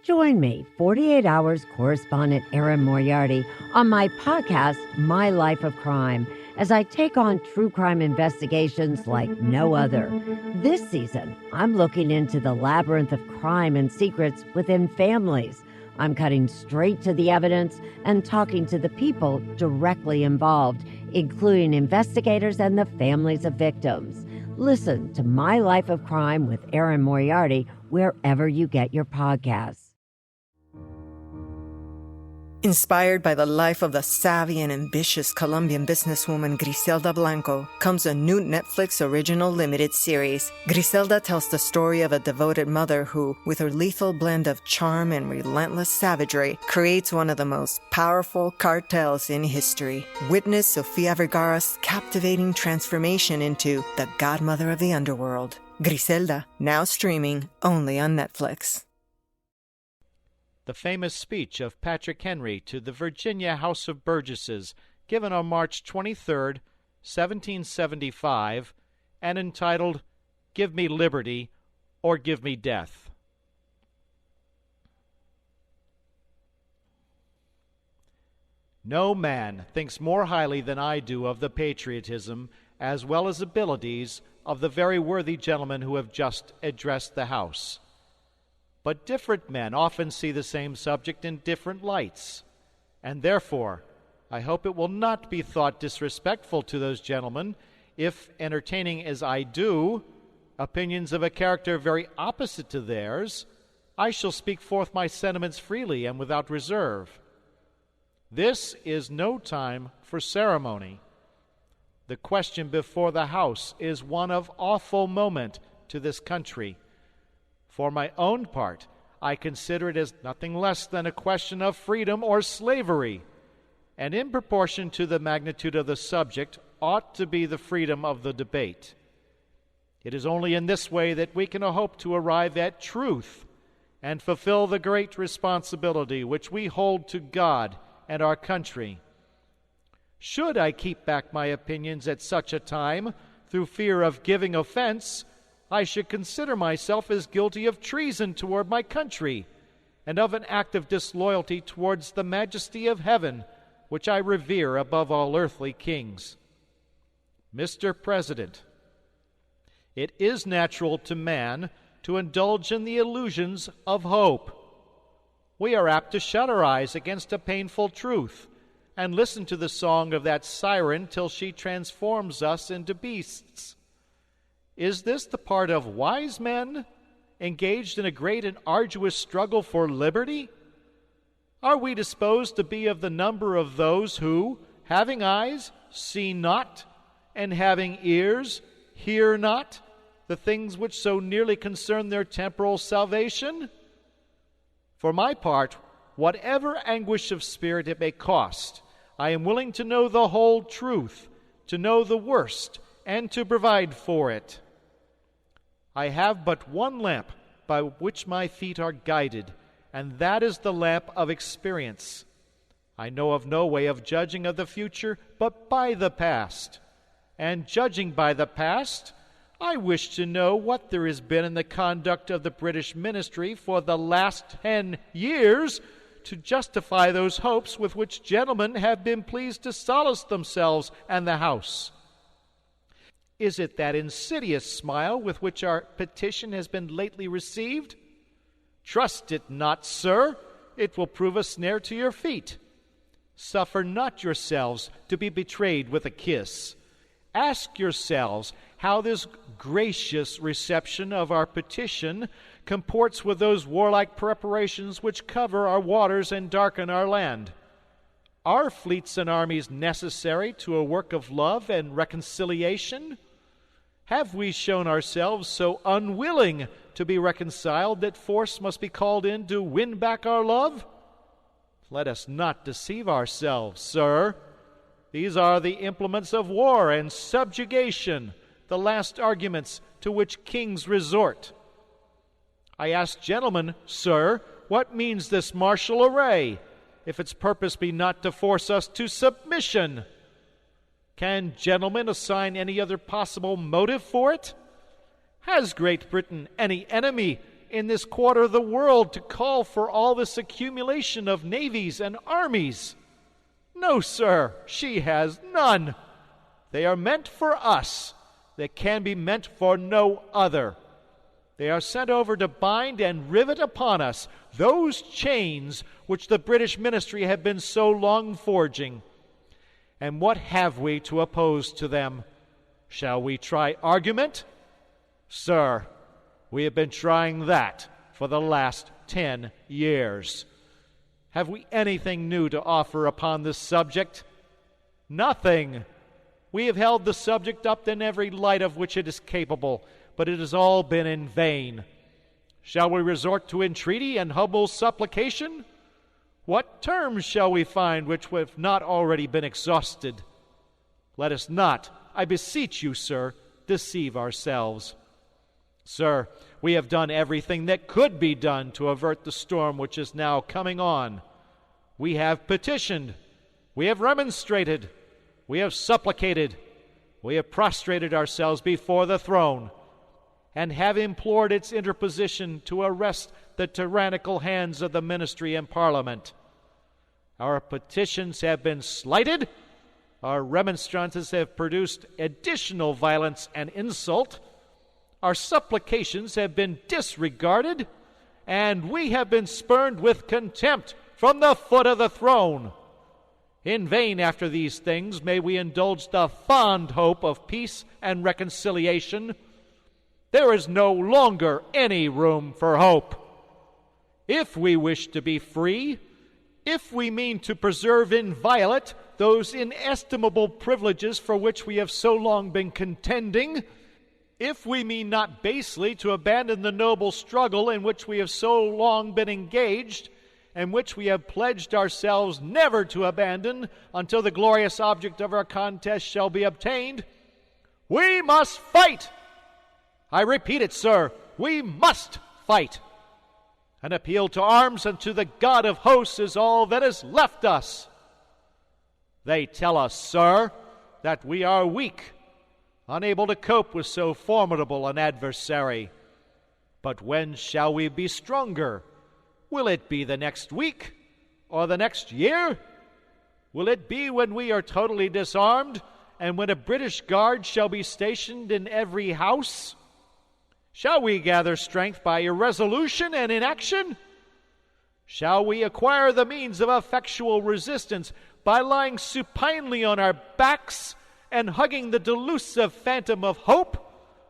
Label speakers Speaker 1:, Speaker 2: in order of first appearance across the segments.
Speaker 1: Join me, 48 Hours correspondent Erin Moriarty, on my podcast, My Life of Crime, as I take on true crime investigations like no other. This season, I'm looking into the labyrinth of crime and secrets within families. I'm cutting straight to the evidence and talking to the people directly involved, including investigators and the families of victims. Listen to My Life of Crime with Erin Moriarty wherever you get your podcasts.
Speaker 2: Inspired by the life of the savvy and ambitious Colombian businesswoman Griselda Blanco comes a new Netflix original limited series. Griselda tells the story of a devoted mother who, with her lethal blend of charm and relentless savagery, creates one of the most powerful cartels in history. Witness Sofia Vergara's captivating transformation into the godmother of the underworld. Griselda, now streaming only on Netflix.
Speaker 3: The famous speech of Patrick Henry to the Virginia House of Burgesses, given on March 23, 1775, and entitled, "Give Me Liberty or Give Me Death." No man thinks more highly than I do of the patriotism as well as abilities of the very worthy gentlemen who have just addressed the House. But different men often see the same subject in different lights, and therefore I hope it will not be thought disrespectful to those gentlemen if, entertaining as I do opinions of a character very opposite to theirs, I shall speak forth my sentiments freely and without reserve. This is no time for ceremony. The question before the House is one of awful moment to this country. For my own part, I consider it as nothing less than a question of freedom or slavery, and in proportion to the magnitude of the subject ought to be the freedom of the debate. It is only in this way that we can hope to arrive at truth and fulfill the great responsibility which we hold to God and our country. Should I keep back my opinions at such a time through fear of giving offense, I should consider myself as guilty of treason toward my country and of an act of disloyalty towards the majesty of heaven, which I revere above all earthly kings. Mr. President, it is natural to man to indulge in the illusions of hope. We are apt to shut our eyes against a painful truth and listen to the song of that siren till she transforms us into beasts. Is this the part of wise men engaged in a great and arduous struggle for liberty? Are we disposed to be of the number of those who, having eyes, see not, and having ears, hear not, the things which so nearly concern their temporal salvation? For my part, whatever anguish of spirit it may cost, I am willing to know the whole truth, to know the worst, and to provide for it. I have but one lamp by which my feet are guided, and that is the lamp of experience. I know of no way of judging of the future but by the past. And judging by the past, I wish to know what there has been in the conduct of the British ministry for the last 10 years to justify those hopes with which gentlemen have been pleased to solace themselves and the House. Is it that insidious smile with which our petition has been lately received? Trust it not, sir. It will prove a snare to your feet. Suffer not yourselves to be betrayed with a kiss. Ask yourselves how this gracious reception of our petition comports with those warlike preparations which cover our waters and darken our land. Are fleets and armies necessary to a work of love and reconciliation? Have we shown ourselves so unwilling to be reconciled that force must be called in to win back our love? Let us not deceive ourselves, sir. These are the implements of war and subjugation, the last arguments to which kings resort. I ask gentlemen, sir, what means this martial array, if its purpose be not to force us to submission? Can gentlemen assign any other possible motive for it? Has Great Britain any enemy in this quarter of the world to call for all this accumulation of navies and armies. No, sir, she has none. They are meant for us. They can be meant for no other. They are sent over to bind and rivet upon us those chains which the British ministry have been so long forging. And what have we to oppose to them? Shall we try argument? Sir, we have been trying that for the last 10 years. Have we anything new to offer upon this subject? Nothing. We have held the subject up in every light of which it is capable, but it has all been in vain. Shall we resort to entreaty and humble supplication? What terms shall we find which have not already been exhausted? Let us not, I beseech you, sir, deceive ourselves. Sir, we have done everything that could be done to avert the storm which is now coming on. We have petitioned, we have remonstrated, we have supplicated, we have prostrated ourselves before the throne, and have implored its interposition to arrest the tyrannical hands of the ministry and Parliament. Our petitions have been slighted, our remonstrances have produced additional violence and insult, our supplications have been disregarded, and we have been spurned with contempt from the foot of the throne. In vain after these things may we indulge the fond hope of peace and reconciliation. There is no longer any room for hope. If we wish to be free, if we mean to preserve inviolate those inestimable privileges for which we have so long been contending, if we mean not basely to abandon the noble struggle in which we have so long been engaged, and which we have pledged ourselves never to abandon until the glorious object of our contest shall be obtained, we must fight. I repeat it, sir, we must fight. An appeal to arms and to the God of hosts is all that is left us. They tell us, sir, that we are weak, unable to cope with so formidable an adversary. But when shall we be stronger? Will it be the next week or the next year? Will it be when we are totally disarmed and when a British guard shall be stationed in every house? Shall we gather strength by irresolution and inaction? Shall we acquire the means of effectual resistance by lying supinely on our backs and hugging the delusive phantom of hope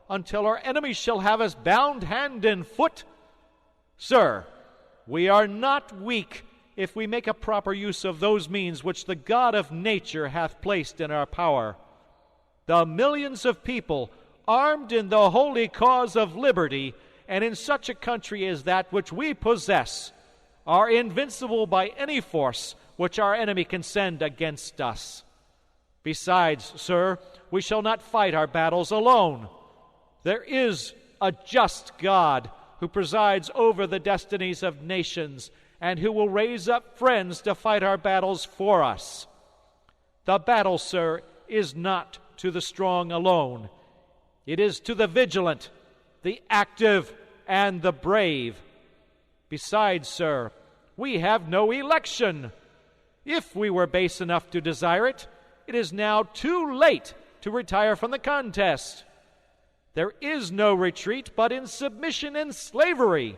Speaker 3: until our enemies shall have us bound hand and foot? Sir, we are not weak if we make a proper use of those means which the God of nature hath placed in our power. The millions of people armed in the holy cause of liberty, and in such a country as that which we possess, are invincible by any force which our enemy can send against us. Besides, sir, we shall not fight our battles alone. There is a just God who presides over the destinies of nations and who will raise up friends to fight our battles for us. The battle, sir, is not to the strong alone. It is to the vigilant, the active, and the brave. Besides, sir, we have no election. If we were base enough to desire it, it is now too late to retire from the contest. There is no retreat but in submission and slavery.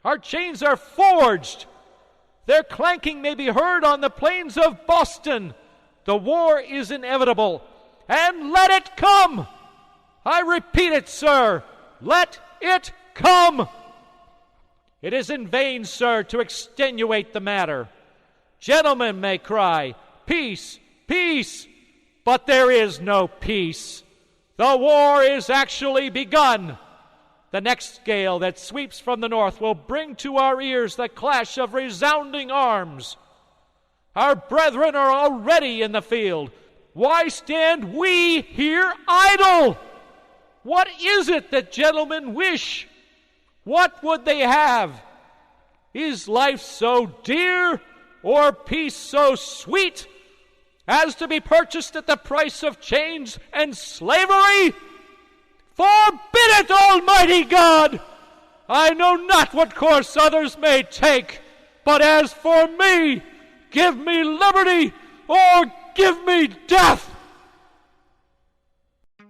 Speaker 3: Our chains are forged. Their clanking may be heard on the plains of Boston. The war is inevitable, and let it come. I repeat it, sir, let it come. It is in vain, sir, to extenuate the matter. Gentlemen may cry, peace, peace, but there is no peace. The war is actually begun. The next gale that sweeps from the north will bring to our ears the clash of resounding arms. Our brethren are already in the field. Why stand we here idle? What is it that gentlemen wish? What would they have? Is life so dear, or peace so sweet, as to be purchased at the price of chains and slavery? Forbid it, Almighty God! I know not what course others may take, but as for me, give me liberty or give me death.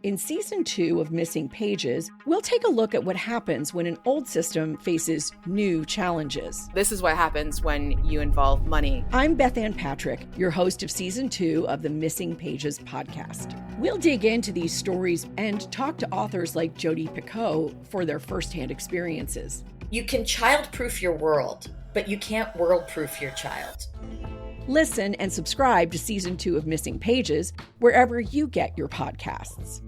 Speaker 4: In Season 2 of Missing Pages, we'll take a look at what happens when an old system faces new challenges.
Speaker 5: This is what happens when you involve money.
Speaker 4: I'm Beth Ann Patrick, your host of Season 2 of the Missing Pages podcast. We'll dig into these stories and talk to authors like Jodi Picoult for their firsthand experiences.
Speaker 6: You can child-proof your world, but you can't world-proof your child.
Speaker 4: Listen and subscribe to Season 2 of Missing Pages wherever you get your podcasts.